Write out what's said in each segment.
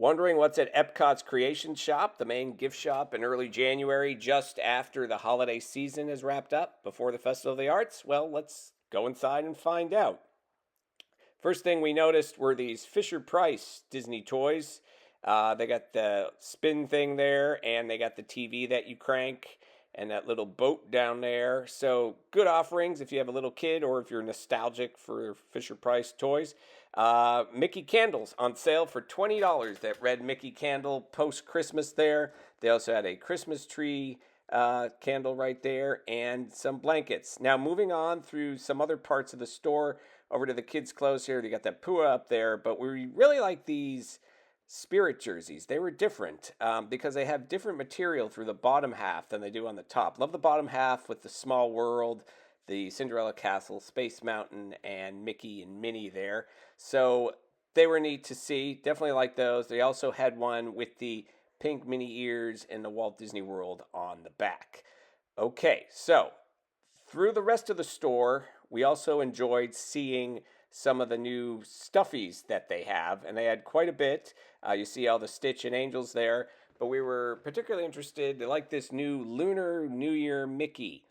Wondering what's at Epcot's Creation Shop, the main gift shop in early January, just after the holiday season is wrapped up, before the Festival of the Arts? Well, let's go inside and find out. First thing we noticed were these Fisher-Price Disney toys. They got the spin thing there, and they got the TV that you crank, and that little boat down there. So good offerings if you have a little kid or if you're nostalgic for Fisher-Price toys. Mickey candles on sale for $20. That red Mickey candle post-Christmas there. They also had a Christmas tree candle right there and some blankets. Now moving on through some other parts of the store over to the kids' clothes here. They got that Pua up there, but we really like these Spirit jerseys. They were different because they have different material through the bottom half than they do on the top. Love the bottom half with the small world, the Cinderella Castle, Space Mountain, and Mickey and Minnie there. So they were neat to see. Definitely like those. They also had one with the pink Minnie ears and the Walt Disney World on the back. Okay, so through the rest of the store, we also enjoyed seeing some of the new stuffies that they have, and they had quite a bit. You see all the Stitch and Angels there, but we were particularly interested. They like this new Lunar New Year Mickey.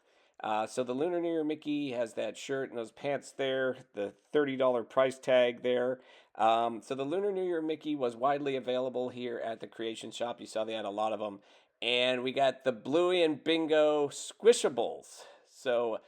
So the Lunar New Year Mickey has that shirt and those pants there, the $30 price tag there. So the Lunar New Year Mickey was widely available here at the Creation Shop. You saw they had a lot of them. And we got the Bluey and Bingo squishables. So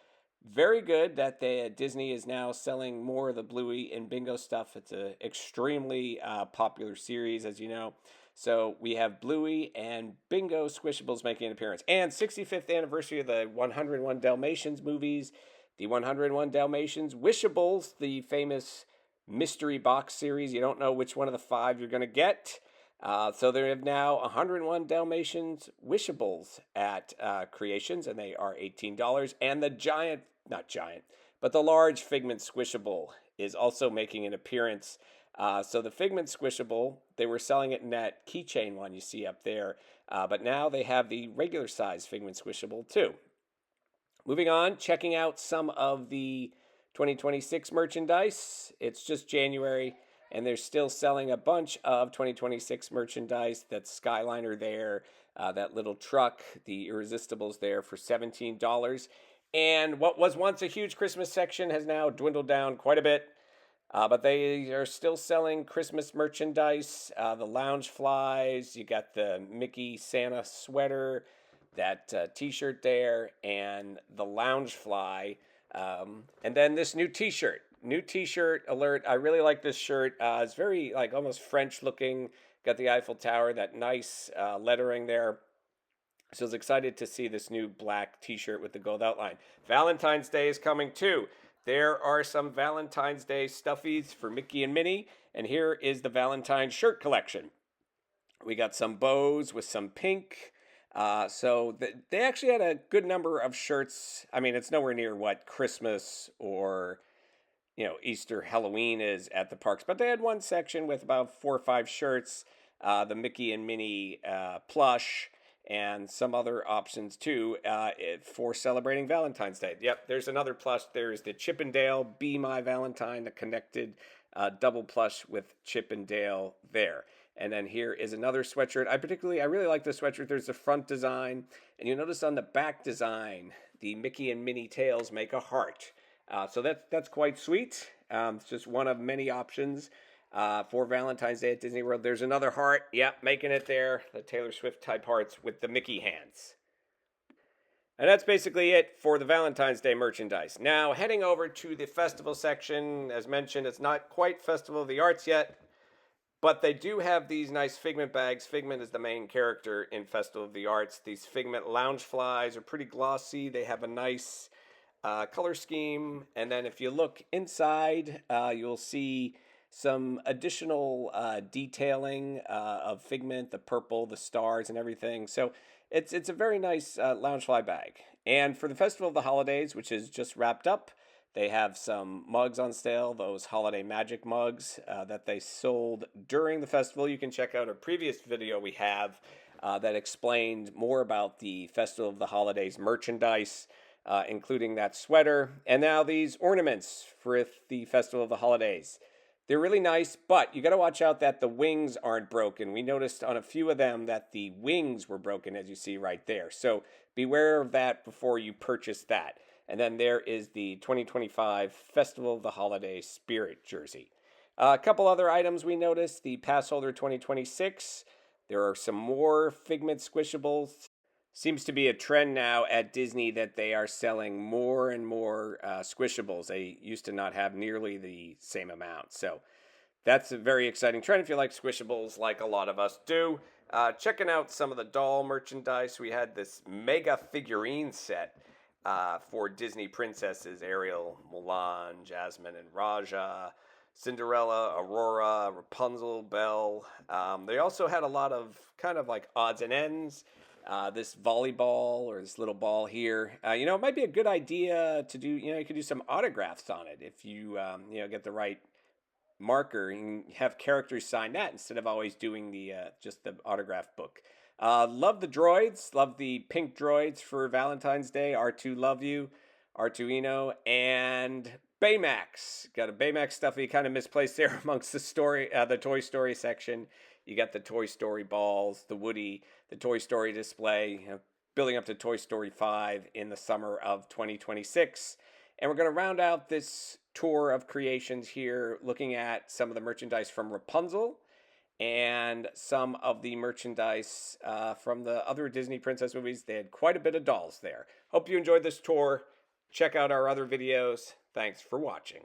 very good that Disney is now selling more of the Bluey and Bingo stuff. It's an extremely popular series, as you know. So we have Bluey and Bingo squishables making an appearance. And 65th anniversary of the 101 Dalmatians movies, the 101 Dalmatians Wishables, the famous mystery box series. You don't know which one of the five you're going to get. So there are now 101 Dalmatians Wishables at Creations, and they are $18. And the the large Figment Squishable is also making an appearance. So the Figment Squishable, they were selling it in that keychain one you see up there. But now they have the regular size Figment Squishable too. Moving on, checking out some of the 2026 merchandise. It's just January, and they're still selling a bunch of 2026 merchandise. That Skyliner there, that little truck, the Irresistibles there for $17. And what was once a huge Christmas section has now dwindled down quite a bit. But they are still selling Christmas merchandise. The lounge flies, you got the Mickey Santa sweater, that t-shirt there, and the lounge fly. And then this new t-shirt. New t-shirt alert. I really like this shirt. It's very like almost French looking. Got the Eiffel Tower, that nice lettering there. So I was excited to see this new black t-shirt with the gold outline. Valentine's Day is coming too. There are some Valentine's Day stuffies for Mickey and Minnie. And here is the Valentine shirt collection. We got some bows with some pink. They actually had a good number of shirts. I mean, it's nowhere near what Christmas or Easter, Halloween is at the parks. But they had one section with about 4 or 5 shirts. The Mickey and Minnie plush. And some other options too for celebrating Valentine's Day. Yep, there's another plush. There's the Chip and Dale Be My Valentine, the connected double plush with Chip and Dale there. And then here is another sweatshirt. I really like this sweatshirt. There's the front design, and you notice on the back design, the Mickey and Minnie tails make a heart. So that's quite sweet. It's just one of many options. For Valentine's Day at Disney World. There's another heart. Yep, making it there. The Taylor Swift type hearts with the Mickey hands. And that's basically it for the Valentine's Day merchandise. Now, heading over to the festival section. As mentioned, it's not quite Festival of the Arts yet, but they do have these nice Figment bags. Figment is the main character in Festival of the Arts. These Figment lounge flies are pretty glossy. They have a nice color scheme. And then if you look inside, you'll see some additional detailing of Figment, the purple, the stars, and everything. So it's a very nice Loungefly bag. And for the Festival of the Holidays, which is just wrapped up, they have some mugs on sale, those Holiday Magic mugs that they sold during the festival. You can check out a previous video we have that explained more about the Festival of the Holidays merchandise, including that sweater. And now these ornaments for the Festival of the Holidays. They're really nice, but you got to watch out that the wings aren't broken. We noticed on a few of them that the wings were broken, as you see right there. So beware of that before you purchase that. And then there is the 2025 Festival of the Holiday Spirit jersey. A couple other items we noticed: the Passholder 2026. There are some more Figment squishables. Seems to be a trend now at Disney that they are selling more and more squishables. They used to not have nearly the same amount. So that's a very exciting trend if you like squishables, like a lot of us do. Checking out some of the doll merchandise. We had this mega figurine set for Disney princesses: Ariel, Mulan, Jasmine and Raja, Cinderella, Aurora, Rapunzel, Belle. They also had a lot of kind of like odds and ends. This volleyball or this little ball here. It might be a good idea to do. You could do some autographs on it if you get the right marker and have characters sign that instead of always doing the just the autograph book. Love the droids. Love the pink droids for Valentine's Day. R2 love you, Artuino, and Baymax. Got a Baymax stuffy kind of misplaced there amongst the Toy Story section. You got the Toy Story balls, the Woody, the Toy Story display, building up to Toy Story 5 in the summer of 2026. And we're going to round out this tour of creations here looking at some of the merchandise from Rapunzel and some of the merchandise from the other Disney princess movies. They had quite a bit of dolls there. Hope you enjoyed this tour. Check out our other videos. Thanks for watching.